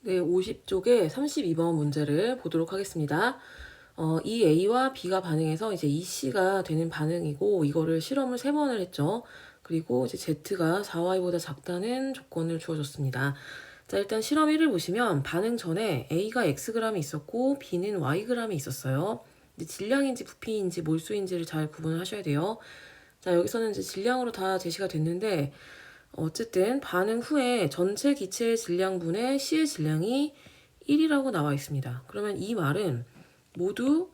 네, 50쪽의 32번 문제를 보도록 하겠습니다. 이 A와 B가 반응해서 이제 이 C가 되는 반응이고, 이거를 실험을 3번을 했죠. 그리고 이제 Z가 4Y보다 작다는 조건을 주어줬습니다. 자, 일단 실험 1을 보시면 반응 전에 A가 Xg이 있었고, B는 Yg이 있었어요. 근데 질량인지 부피인지 몰수인지를 잘 구분을 하셔야 돼요. 자, 여기서는 이제 질량으로 다 제시가 됐는데, 어쨌든 반응 후에 전체 기체의 질량분의 C의 질량이 1이라고 나와 있습니다. 그러면 이 말은 모두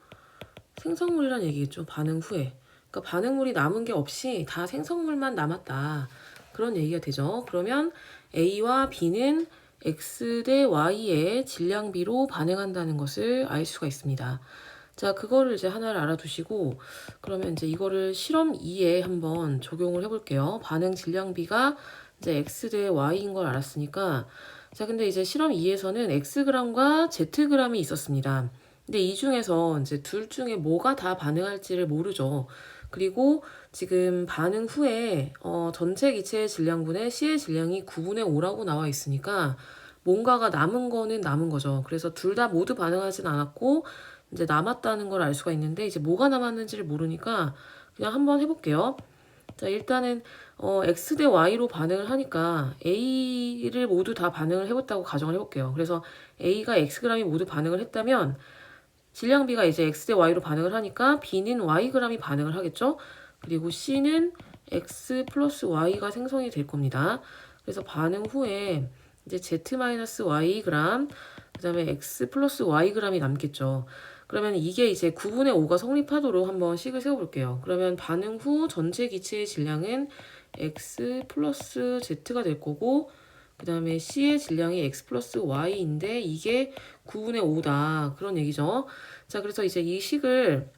생성물이란 얘기겠죠. 반응 후에. 그러니까 반응물이 남은 게 없이 다 생성물만 남았다. 그런 얘기가 되죠. 그러면 A와 B는 X 대 Y의 질량비로 반응한다는 것을 알 수가 있습니다. 자, 그거를 이제 하나를 알아두시고, 그러면 이제 이거를 실험 2에 한번 적용을 해볼게요. 반응 질량비가 이제 X 대 Y인 걸 알았으니까, 자, 근데 이제 실험 2에서는 Xg과 Zg이 있었습니다. 근데 이 중에서 이제 둘 중에 뭐가 다 반응할지를 모르죠. 그리고 지금 반응 후에 전체 기체의 질량분의 C의 질량이 9분의 5라고 나와 있으니까 뭔가가 남은 거는 남은 거죠. 그래서 둘 다 모두 반응하진 않았고 이제 남았다는 걸 알 수가 있는데 이제 뭐가 남았는지를 모르니까 그냥 한번 해볼게요. 자, 일단은 X 대 Y로 반응을 하니까 A를 모두 다 반응을 해봤다고 가정을 해볼게요. 그래서 A가 Xg이 모두 반응을 했다면 질량비가 이제 X 대 Y로 반응을 하니까 B는 Yg이 반응을 하겠죠. 그리고 C는 X 플러스 Y가 생성이 될 겁니다. 그래서 반응 후에 이제 Z-Y 그램, 그 다음에 X 플러스 Y 그램이 남겠죠. 그러면 이게 이제 9분의 5가 성립하도록 한번 식을 세워볼게요. 그러면 반응 후 전체 기체의 질량은 X 플러스 Z가 될 거고, 그 다음에 C의 질량이 X 플러스 Y인데 이게 9분의 5다. 그런 얘기죠. 자, 그래서 이제 이 식을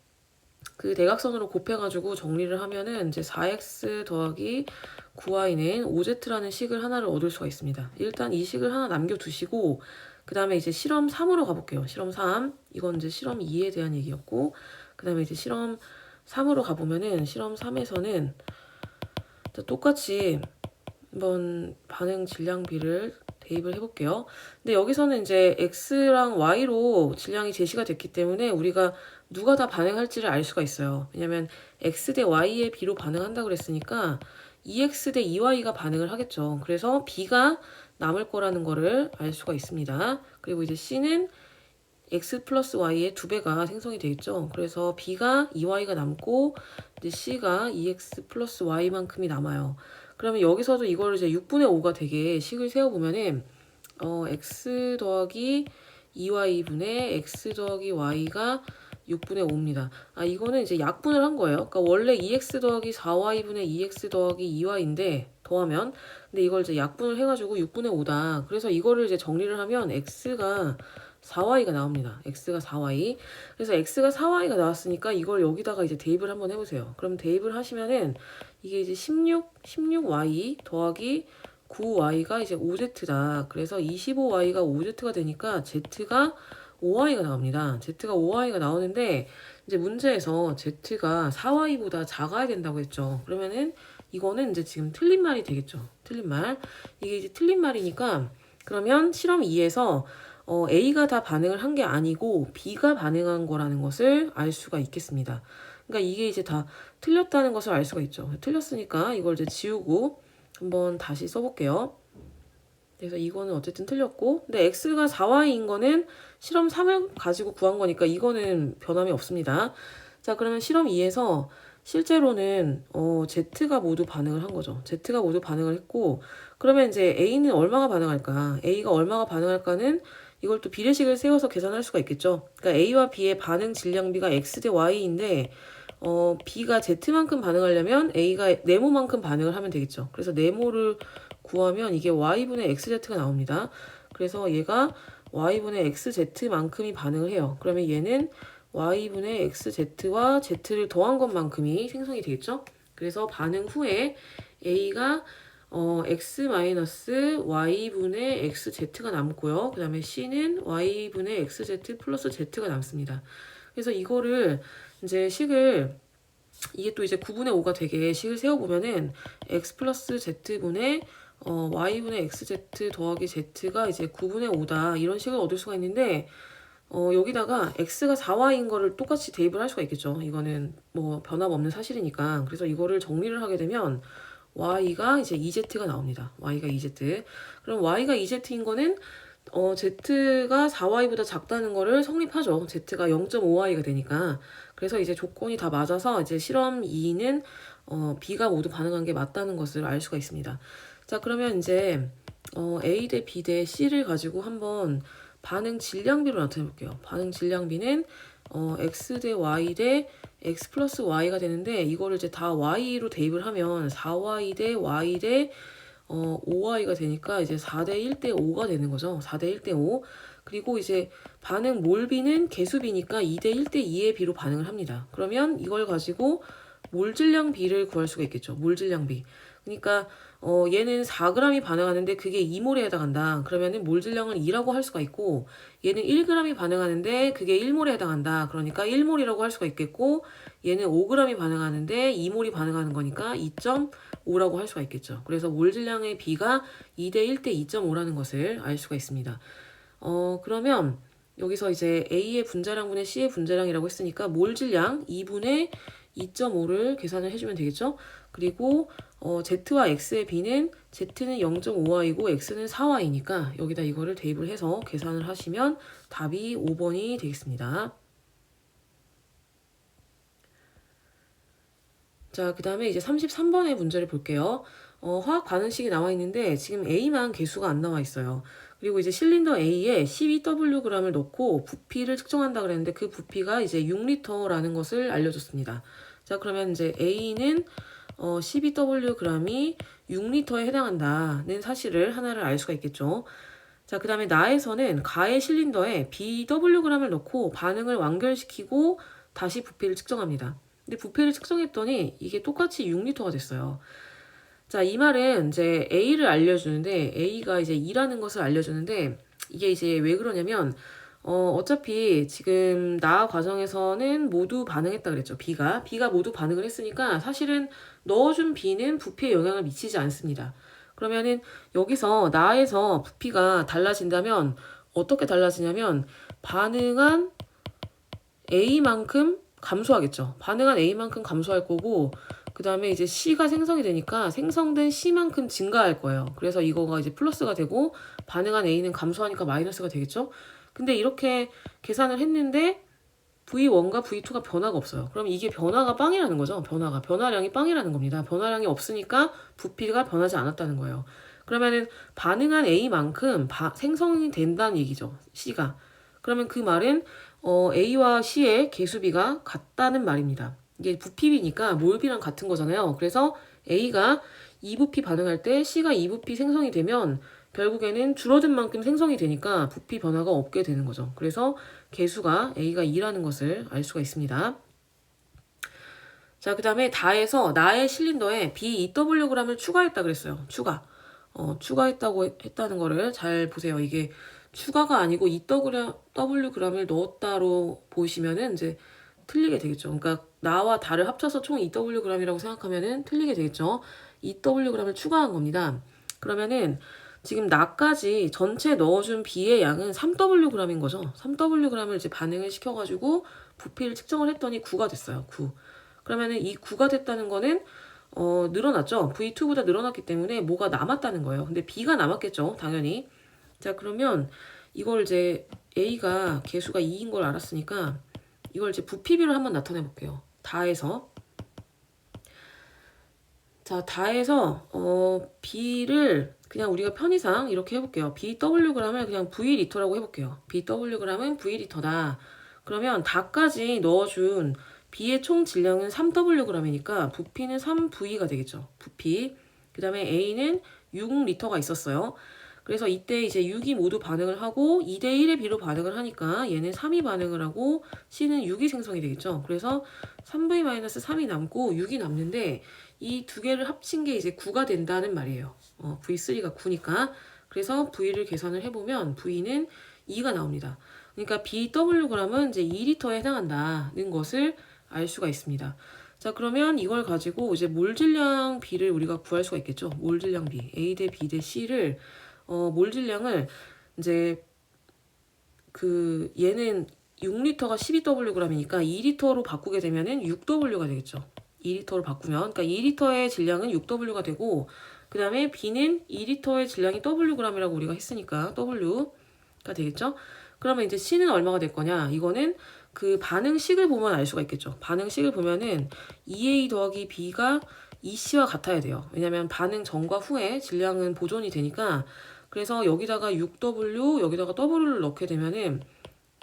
그 대각선으로 곱해가지고 정리를 하면은 이제 4x 더하기 9y는 5z라는 식을 하나를 얻을 수가 있습니다. 일단 이 식을 하나 남겨두시고 그 다음에 이제 실험 3으로 가볼게요. 실험 3. 이건 이제 실험 2에 대한 얘기였고 그 다음에 이제 실험 3으로 가보면은 실험 3에서는 똑같이 한번 반응 질량비를 대입을 해볼게요. 근데 여기서는 이제 X랑 Y로 질량이 제시가 됐기 때문에 우리가 누가 다 반응할지를 알 수가 있어요. 왜냐면 X 대 Y의 B로 반응한다고 그랬으니까 2X 대 2Y가 반응을 하겠죠. 그래서 B가 남을 거라는 거를 알 수가 있습니다. 그리고 이제 C는 X 플러스 Y의 2배가 생성이 되겠죠. 그래서 B가 2Y가 남고 이제 C가 2X 플러스 Y만큼이 남아요. 그러면 여기서도 이거를 이제 6분의 5가 되게 식을 세워보면은 X 더하기 2Y분의 X 더하기 Y가 6분의 5입니다. 아, 이거는 이제 약분을 한 거예요. 그러니까 원래 2X 더하기 4Y분의 2X 더하기 2Y인데 더하면 근데 이걸 이제 약분을 해가지고 6분의 5다. 그래서 이거를 이제 정리를 하면 X가 4Y가 나옵니다. X가 4Y. 그래서 X가 4Y가 나왔으니까 이걸 여기다가 이제 대입을 한번 해보세요. 그럼 대입을 하시면은 이게 이제 16Y 더하기 9Y가 이제 5Z다. 그래서 25Y가 5Z가 되니까 Z가 5Y가 나옵니다. Z가 5Y가 나오는데 이제 문제에서 Z가 4Y보다 작아야 된다고 했죠. 그러면은 이거는 이제 지금 틀린 말이 되겠죠. 틀린 말. 이게 이제 틀린 말이니까 그러면 실험 2에서 A가 다 반응을 한 게 아니고 B가 반응한 거라는 것을 알 수가 있겠습니다. 그러니까 이게 이제 다 틀렸다는 것을 알 수가 있죠. 틀렸으니까 이걸 이제 지우고 한번 다시 써볼게요. 그래서 이거는 어쨌든 틀렸고 근데 X가 4Y인 거는 실험 3을 가지고 구한 거니까 이거는 변함이 없습니다. 자, 그러면 실험 2에서 실제로는 Z가 모두 반응을 한 거죠. Z가 모두 반응을 했고 그러면 이제 A는 얼마가 반응할까? A가 얼마가 반응할까는 이걸 또 비례식을 세워서 계산할 수가 있겠죠. 그러니까 A와 B의 반응 질량비가 X 대 Y인데 B가 Z만큼 반응하려면 A가 네모만큼 반응을 하면 되겠죠. 그래서 네모를 구하면 이게 Y분의 XZ가 나옵니다. 그래서 얘가 Y분의 XZ만큼이 반응을 해요. 그러면 얘는 Y분의 XZ와 Z를 더한 것만큼이 생성이 되겠죠. 그래서 반응 후에 A가 X-Y분의 XZ가 남고요. 그 다음에 C는 Y분의 XZ 플러스 Z가 남습니다. 그래서 이거를 이제 식을 이게 또 이제 9분의 5가 되게 식을 세워보면은 X 플러스 Z분의 y분의 xz 더하기 z가 이제 9분의 5다 이런 식을 얻을 수가 있는데 여기다가 x가 4y인 거를 똑같이 대입을 할 수가 있겠죠. 이거는 뭐 변함없는 사실이니까. 그래서 이거를 정리를 하게 되면 y가 이제 2z가 나옵니다. y가 2z. 그럼 y가 2z인 거는 z가 4y보다 작다는 거를 성립하죠. z가 0.5y가 되니까. 그래서 이제 조건이 다 맞아서 이제 실험 2는 b가 모두 반응한 게 맞다는 것을 알 수가 있습니다. 자, 그러면 이제 a 대 b 대 c를 가지고 한번 반응 질량비로 나타내 볼게요. 반응 질량비는 x 대 y 대 x 플러스 y가 되는데 이거를 이제 다 y로 대입을 하면 4y 대 y 대 5y가 되니까 이제 4대 1대 5가 되는 거죠. 4대 1대 5. 그리고 이제 반응 몰비는 개수비니까 2대 1대 2의 비로 반응을 합니다. 그러면 이걸 가지고 몰 질량 비를 구할 수가 있겠죠. 몰 질량 비. 그러니까 얘는 4g이 반응하는데 그게 2몰에 해당한다. 그러면은 몰 질량은 2라고 할 수가 있고 얘는 1g이 반응하는데 그게 1몰에 해당한다. 그러니까 1몰이라고 할 수가 있겠고 얘는 5g이 반응하는데 2몰이 반응하는 거니까 2.5라고 할 수가 있겠죠. 그래서 몰 질량의 비가 2대 1대 2.5라는 것을 알 수가 있습니다. 그러면 여기서 이제 A의 분자량분의 C의 분자량이라고 했으니까 몰 질량 2분의 2.5를 계산을 해주면 되겠죠. 그리고 Z와 X의 B는 Z는 0.5y고 X는 4y니까 여기다 이거를 대입을 해서 계산을 하시면 답이 5번이 되겠습니다. 자, 그 다음에 이제 33번의 문제를 볼게요. 화학 반응식이 나와 있는데 지금 A만 개수가 안 나와 있어요. 그리고 이제 실린더 A에 12Wg을 넣고 부피를 측정한다 그랬는데 그 부피가 이제 6L라는 것을 알려줬습니다. 자, 그러면 이제 A는 12Wg이 6L에 해당한다는 사실을 하나를 알 수가 있겠죠. 자, 그 다음에 나에서는 가의 실린더에 BWg을 넣고 반응을 완결시키고 다시 부피를 측정합니다. 근데 부피를 측정했더니 이게 똑같이 6L가 됐어요. 자, 이 말은 이제 A를 알려주는데 A가 이제 2라는 것을 알려주는데 이게 이제 왜 그러냐면 어차피 지금 나 과정에서는 모두 반응했다 그랬죠. B가 모두 반응을 했으니까 사실은 넣어준 B는 부피에 영향을 미치지 않습니다. 그러면은 여기서 나에서 부피가 달라진다면 어떻게 달라지냐면 반응한 A만큼 감소하겠죠. 반응한 A만큼 감소할 거고 그 다음에 이제 C가 생성이 되니까 생성된 C만큼 증가할 거예요. 그래서 이거가 이제 플러스가 되고 반응한 A는 감소하니까 마이너스가 되겠죠. 근데 이렇게 계산을 했는데 V1과 V2가 변화가 없어요. 그럼 이게 변화가 빵이라는 거죠. 변화량이 빵이라는 겁니다. 변화량이 없으니까 부피가 변하지 않았다는 거예요. 그러면은 반응한 A만큼 생성이 된다는 얘기죠. C가. 그러면 그 말은 A와 C의 개수비가 같다는 말입니다. 이게 부피비니까 몰비랑 같은 거잖아요. 그래서 A가 2부피 반응할 때 C가 2부피 생성이 되면 결국에는 줄어든 만큼 생성이 되니까 부피 변화가 없게 되는 거죠. 그래서 개수가 A가 2라는 것을 알 수가 있습니다. 자, 그 다음에 다에서 나의 실린더에 B2Wg을 추가했다 그랬어요. 추가했다고 했다는 거를 잘 보세요. 이게 추가가 아니고 2Wg을 넣었다로 보시면은 이제 틀리게 되겠죠. 그러니까 나와 다를 합쳐서 총 2Wg이라고 생각하면은 틀리게 되겠죠. 2Wg을 추가한 겁니다. 그러면은 지금 나까지 전체 넣어준 B의 양은 3Wg인 거죠. 3Wg을 이제 반응을 시켜가지고 부피를 측정을 했더니 9가 됐어요. 9. 그러면은 이 9가 됐다는 거는 늘어났죠. V2보다 늘어났기 때문에 뭐가 남았다는 거예요. 근데 B가 남았겠죠. 당연히. 자, 그러면 이걸 이제 A가 개수가 2인 걸 알았으니까 이걸 이제 부피비로 한번 나타내 볼게요. 다해서. 자, 다해서 B를 그냥 우리가 편의상 이렇게 해볼게요. BWg을 그냥 V리터라고 해볼게요. BWg은 V리터다. 그러면 다까지 넣어준 B의 총 질량은 3Wg이니까 부피는 3V가 되겠죠. 부피. 그 다음에 A는 6L가 있었어요. 그래서 이때 이제 6이 모두 반응을 하고 2대 1의 비로 반응을 하니까 얘는 3이 반응을 하고 C는 6이 생성이 되겠죠. 그래서 3V-3이 남고 6이 남는데 이 두 개를 합친 게 이제 9가 된다는 말이에요. V3가 9니까. 그래서 V를 계산을 해보면 V는 2가 나옵니다. 그러니까 BWg은 이제 2리터에 해당한다는 것을 알 수가 있습니다. 자, 그러면 이걸 가지고 이제 몰 질량 B를 우리가 구할 수가 있겠죠. 몰 질량 B, A 대 B 대 C를 몰 질량을 이제 그 얘는 6리터가 12Wg이니까 2리터로 바꾸게 되면은 6W가 되겠죠. 2리터로 바꾸면 그러니까 2리터의 질량은 6W가 되고 그 다음에 B는 2리터의 질량이 Wg이라고 우리가 했으니까 W가 되겠죠. 그러면 이제 C는 얼마가 될 거냐? 이거는 그 반응식을 보면 알 수가 있겠죠. 반응식을 보면은 2A 더하기 B가 2C와 같아야 돼요. 왜냐면 반응 전과 후에 질량은 보존이 되니까 그래서 여기다가 6W 여기다가 W를 넣게 되면은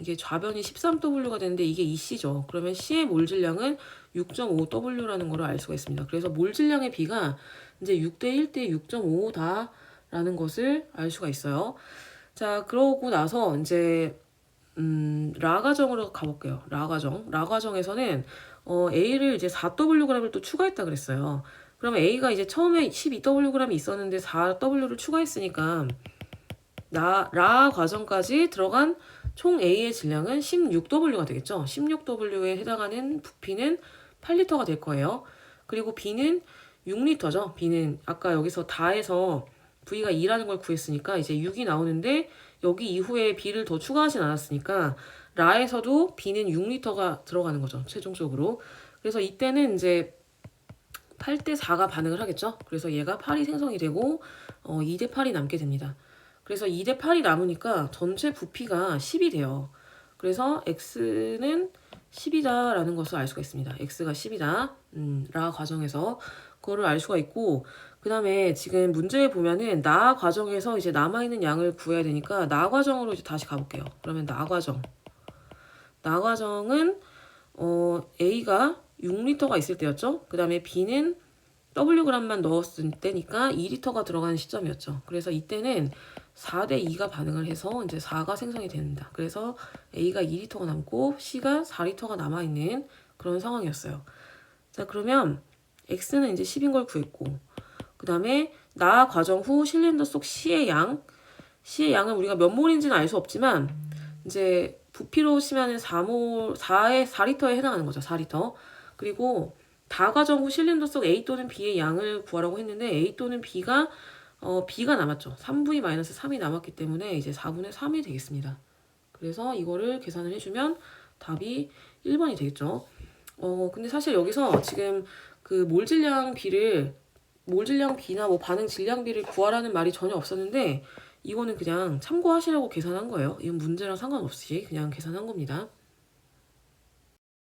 이게 좌변이 13W가 되는데 이게 2C죠. 그러면 C의 몰 질량은 6.5W라는 걸 알 수가 있습니다. 그래서 몰 질량의 B가 이제 6대 1대 6.5다라는 것을 알 수가 있어요. 자, 그러고 나서 이제 라 과정으로 가볼게요. 라 과정. 라 과정에서는 A를 이제 4Wg을 또 추가했다 그랬어요. 그러면 A가 이제 처음에 12Wg이 있었는데 4W를 추가했으니까 라 과정까지 들어간 총 A의 질량은 16W가 되겠죠. 16W에 해당하는 부피는 8리터가 될 거예요. 그리고 B는 6리터죠. B는 아까 여기서 다해서 V가 2라는 걸 구했으니까 이제 6이 나오는데 여기 이후에 B를 더 추가하진 않았으니까 라에서도 B는 6리터가 들어가는 거죠. 최종적으로. 그래서 이때는 이제 8대 4가 반응을 하겠죠. 그래서 얘가 8이 생성이 되고 2대 8이 남게 됩니다. 그래서 2대 8이 남으니까 전체 부피가 10이 돼요. 그래서 X는 10이다라는 것을 알 수가 있습니다. X가 10이다. 라 과정에서 그거를 알 수가 있고 그 다음에 지금 문제에 보면은 나 과정에서 이제 남아있는 양을 구해야 되니까 나 과정으로 이제 다시 가볼게요. 그러면 나 과정. 나 과정은 A가 6리터가 있을 때였죠. 그 다음에 B는 Wg만 넣었을 때니까 2리터가 들어가는 시점이었죠. 그래서 이때는 4대 2가 반응을 해서 이제 4가 생성이 됩니다. 그래서 A가 2리터가 남고 C가 4리터가 남아있는 그런 상황이었어요. 자, 그러면 X는 이제 10인 걸 구했고 그 다음에 나 과정 후 실린더 속 C의 양은 우리가 몇 몰인지는 알 수 없지만 이제 부피로 치면은 4리터에 해당하는 거죠. 4리터. 그리고 다 과정 후 실린더 속 A 또는 B의 양을 구하라고 했는데 A 또는 B가 B가 남았죠. 3V-3이 남았기 때문에 이제 4분의 3이 되겠습니다. 그래서 이거를 계산을 해주면 답이 1번이 되겠죠. 근데 사실 여기서 지금 그 몰 질량 B나 뭐 반응 질량 B를 구하라는 말이 전혀 없었는데 이거는 그냥 참고하시라고 계산한 거예요. 이건 문제랑 상관없이 그냥 계산한 겁니다.